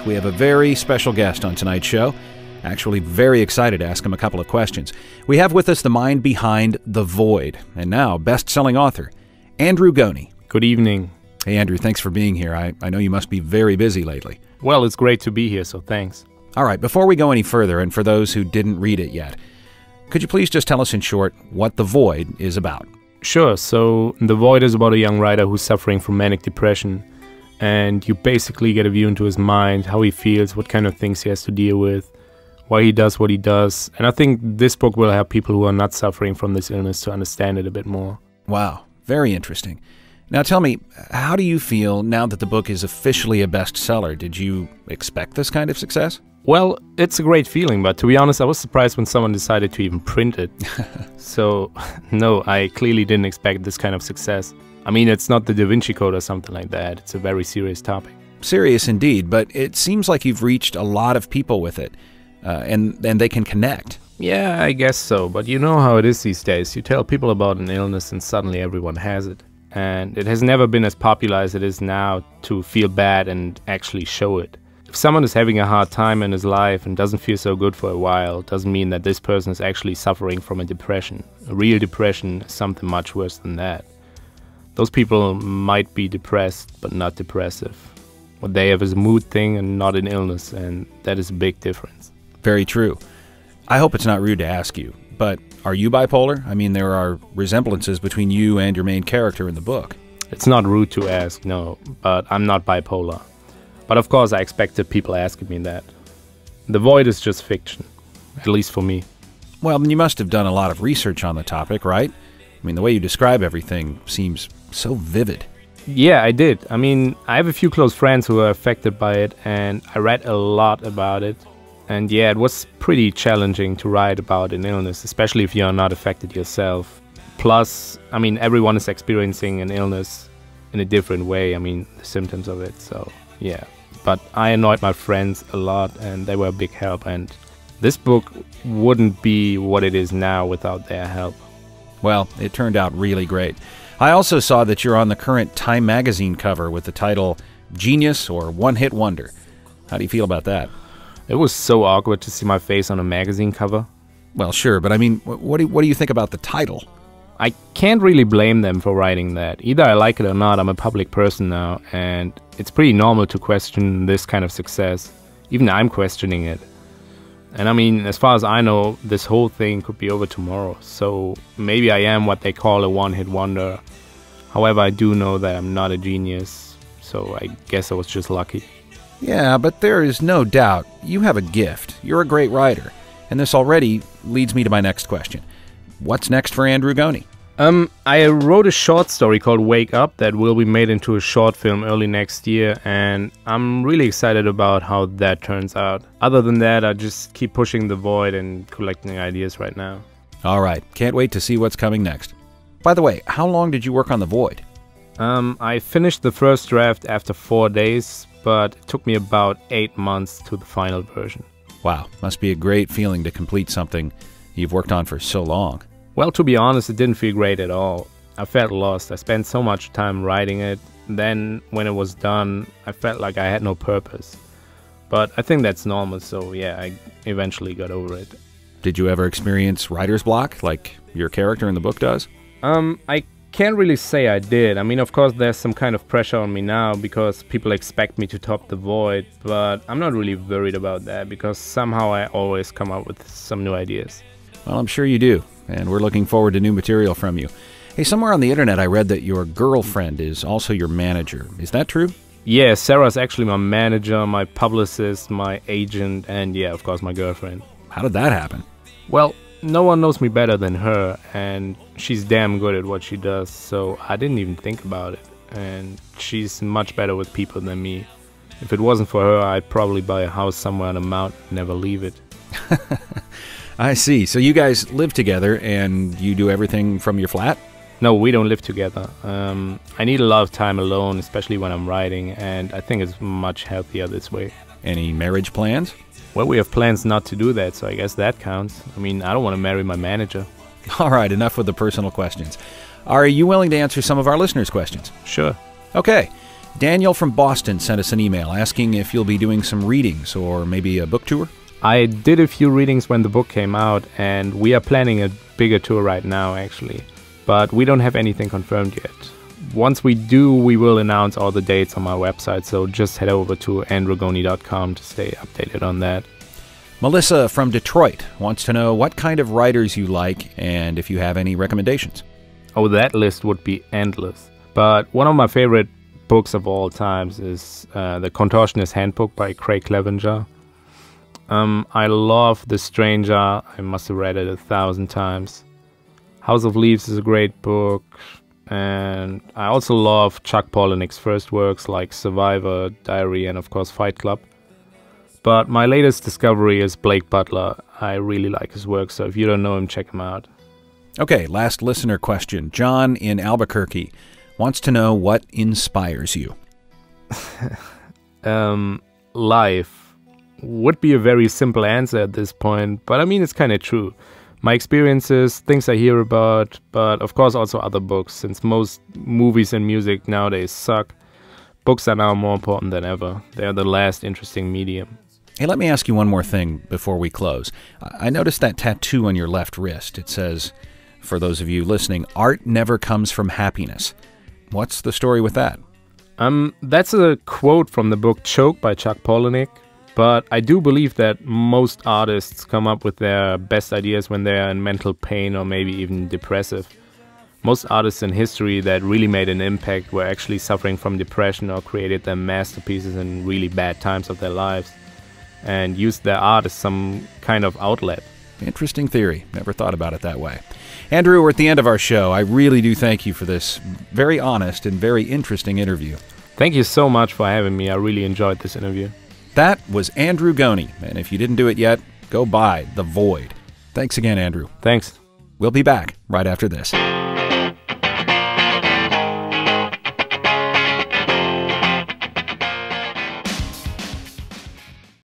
we have a very special guest on tonight's show. Actually, very excited to ask him a couple of questions. We have with us the mind behind The Void, and now best-selling author, Andrew Gony. Good evening. Hey, Andrew, thanks for being here. I know you must be very busy lately. Well, it's great to be here, so thanks. All right, before we go any further, and for those who didn't read it yet, could you please just tell us in short what The Void is about? Sure, so The Void is about a young writer who's suffering from manic depression, and you basically get a view into his mind, how he feels, what kind of things he has to deal with, why he does what he does, and I think this book will help people who are not suffering from this illness to understand it a bit more. Wow, very interesting. Now tell me, how do you feel now that the book is officially a bestseller? Did you expect this kind of success? Well, it's a great feeling, but to be honest, I was surprised when someone decided to even print it. So, no, I clearly didn't expect this kind of success. I mean, it's not the Da Vinci Code or something like that. It's a very serious topic. Serious indeed, but it seems like you've reached a lot of people with it, and they can connect. Yeah, I guess so, but you know how it is these days. You tell people about an illness and suddenly everyone has it. And it has never been as popular as it is now to feel bad and actually show it. If someone is having a hard time in his life and doesn't feel so good for a while, it doesn't mean that this person is actually suffering from a depression. A real depression is something much worse than that. Those people might be depressed, but not depressive. What they have is a mood thing and not an illness, and that is a big difference. Very true. I hope it's not rude to ask you, but are you bipolar? I mean, there are resemblances between you and your main character in the book. It's not rude to ask, no, but I'm not bipolar. But of course I expected people asking me that. The Void is just fiction, at least for me. Well, you must have done a lot of research on the topic, right? I mean, the way you describe everything seems so vivid. Yeah, I did. I mean, I have a few close friends who are affected by it, and I read a lot about it. And yeah, it was pretty challenging to write about an illness, especially if you're not affected yourself. Plus, I mean, everyone is experiencing an illness in a different way. I mean, the symptoms of it, so yeah. But I annoyed my friends a lot, and they were a big help. And this book wouldn't be what it is now without their help. Well, it turned out really great. I also saw that you're on the current Time magazine cover with the title Genius or One Hit Wonder. How do you feel about that? It was so awkward to see my face on a magazine cover. Well, sure, but I mean, what do you think about the title? I can't really blame them for writing that. Either I like it or not, I'm a public person now, and it's pretty normal to question this kind of success. Even I'm questioning it. And I mean, as far as I know, this whole thing could be over tomorrow, so maybe I am what they call a one-hit wonder. However, I do know that I'm not a genius, so I guess I was just lucky. Yeah, but there is no doubt you have a gift. You're a great writer. And this already leads me to my next question. What's next for Andrew Gony? I wrote a short story called Wake Up that will be made into a short film early next year, and I'm really excited about how that turns out. Other than that, I just keep pushing The Void and collecting ideas right now. All right, can't wait to see what's coming next. By the way, how long did you work on The Void? I finished the first draft after 4 days, but it took me about 8 months to the final version. Wow, must be a great feeling to complete something you've worked on for so long. Well, to be honest, it didn't feel great at all. I felt lost. I spent so much time writing it. Then, when it was done, I felt like I had no purpose. But I think that's normal, so yeah, I eventually got over it. Did you ever experience writer's block, like your character in the book does? I can't really say I did. I mean, of course, there's some kind of pressure on me now because people expect me to top The Void, but I'm not really worried about that because somehow I always come up with some new ideas. Well, I'm sure you do, and we're looking forward to new material from you. Hey, somewhere on the internet I read that your girlfriend is also your manager. Is that true? Yeah, Sarah's actually my manager, my publicist, my agent, and yeah, of course, my girlfriend. How did that happen? Well, no one knows me better than her, and she's damn good at what she does, so I didn't even think about it. And she's much better with people than me. If it wasn't for her, I'd probably buy a house somewhere on a mountain and never leave it. I see. So you guys live together and you do everything from your flat? No, we don't live together. I need a lot of time alone, especially when I'm writing, and I think it's much healthier this way. Any marriage plans? Well, we have plans not to do that, so I guess that counts. I mean, I don't want to marry my manager. All right, enough with the personal questions. Are you willing to answer some of our listeners' questions? Sure. Okay. Daniel from Boston sent us an email asking if you'll be doing some readings or maybe a book tour. I did a few readings when the book came out, and we are planning a bigger tour right now, actually. But we don't have anything confirmed yet. Once we do, we will announce all the dates on my website, so just head over to andrewgony.com to stay updated on that. Melissa from Detroit wants to know what kind of writers you like and if you have any recommendations. Oh, that list would be endless. But one of my favorite books of all times is The Contortionist Handbook by Craig Clevenger. I love The Stranger. I must have read it 1,000 times. House of Leaves is a great book. And I also love Chuck Palahniuk's first works like Survivor, Diary, and of course Fight Club. But my latest discovery is Blake Butler. I really like his work, so if you don't know him, check him out. Okay, last listener question. John in Albuquerque wants to know what inspires you. Life would be a very simple answer at this point, but I mean, it's kind of true. My experiences, things I hear about, but of course also other books, since most movies and music nowadays suck. Books are now more important than ever. They are the last interesting medium. Hey, let me ask you one more thing before we close. I noticed that tattoo on your left wrist. It says, for those of you listening, art never comes from happiness. What's the story with that? That's a quote from the book Choke by Chuck Palahniuk. But I do believe that most artists come up with their best ideas when they are in mental pain or maybe even depressive. Most artists in history that really made an impact were actually suffering from depression or created their masterpieces in really bad times of their lives and used their art as some kind of outlet. Interesting theory. Never thought about it that way. Andrew, we're at the end of our show. I really do thank you for this very honest and very interesting interview. Thank you so much for having me. I really enjoyed this interview. That was Andrew Gony, and if you didn't do it yet, go buy The Void. Thanks again, Andrew. Thanks. We'll be back right after this.